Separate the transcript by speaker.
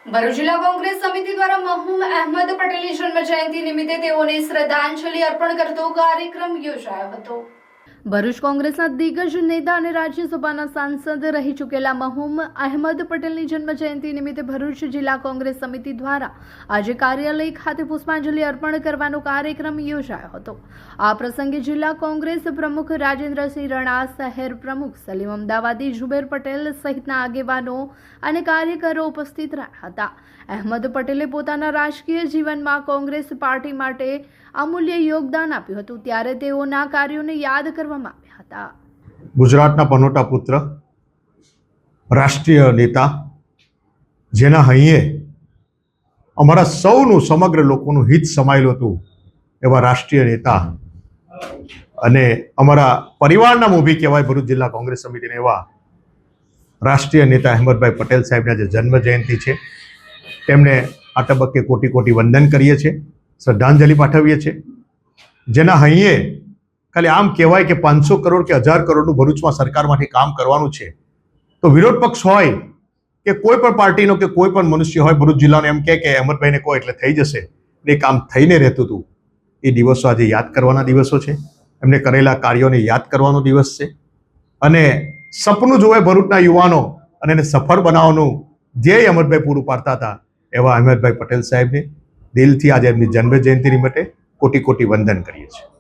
Speaker 1: ભરૂચ જિલ્લા કોંગ્રેસ સમિતિ દ્વારા મરહુમ અહેમદ પટેલની જન્મ જયંતિ નિમિત્તે તેઓને શ્રદ્ધાંજલિ અર્પણ કરતો કાર્યક્રમ યોજાયો હતો। ભરૂચ કોંગ્રેસના દિગ્ગજ નેતા અને રાજ્યસભાના સાંસદ રહી ચૂકેલા મરહુમ અહેમદ પટેલની જન્મ જયંતિ નિમિત્તે ભરૂચ જિલ્લા કોંગ્રેસ સમિતિ દ્વારા આજે કાર્યાલય ખાતે પુષ્પાંજલિ અર્પણ કરવાનો કાર્યક્રમ યોજાયો હતો। આ પ્રસંગે જિલ્લા કોંગ્રેસ પ્રમુખ રાજેન્દ્રસિંહ રણા, શહેર પ્રમુખ સલીમ અમદાવાદી, જુબેર પટેલ સહિતના આગેવાનો અને કાર્યકરો ઉપસ્થિત રહ્યા હતા। અહેમદ પટેલે પોતાના રાજકીય જીવનમાં કોંગ્રેસ પાર્ટી માટે અમૂલ્ય યોગદાન આપ્યું હતું, ત્યારે તેઓના કાર્યોને યાદ કરવામાં આવ્યા હતા।
Speaker 2: ગુજરાતના પનોતા પુત્ર, રાષ્ટ્રીય નેતા, જેના હૈયે અમારા સૌનું, સમગ્ર લોકોનું હિત સમાયેલું હતું, એવા રાષ્ટ્રીય નેતા અને અમારા પરિવારના મોભી કહેવાય ભરૂચ જિલ્લા કોંગ્રેસ સમિતિને એવા રાષ્ટ્રીય નેતા અહેમદભાઈ પટેલ સાહેબના જે જન્મ જયંતિ છે, તેમને આ તબક્કે કોટી કોટી વંદન કરીએ છીએ, શ્રદ્ધાંજલિ પાઠવીએ છીએ। જેના હૈયે ખાલી આમ કહેવાય કે 500 કરોડ કે 1000 કરોડનું ભરૂચમાં સરકારમાંથી કામ કરવાનું છે, તો વિરોધ પક્ષ હોય કે કોઈ પણ પાર્ટીનો કે કોઈ પણ મનુષ્ય હોય ભરૂચ જિલ્લાનો એમ કહે કે અહેમદભાઈને કહો એટલે થઈ જશે, એ કામ થઈને રહેતું હતું। એ દિવસો આજે યાદ કરવાના દિવસો છે, એમને કરેલા કાર્યોને યાદ કરવાનો દિવસ છે અને સપનું જોવે ભરૂચના યુવાનો અને એને સફળ બનાવવાનું ધ્યેય અહેમદભાઈ પૂરું પાડતા હતા, એવા અહેમદભાઈ પટેલ સાહેબને દિલથી આજે એમની જન્મ જયંતિ નિમિત્તે કોટી કોટી વંદન કરીએ છીએ।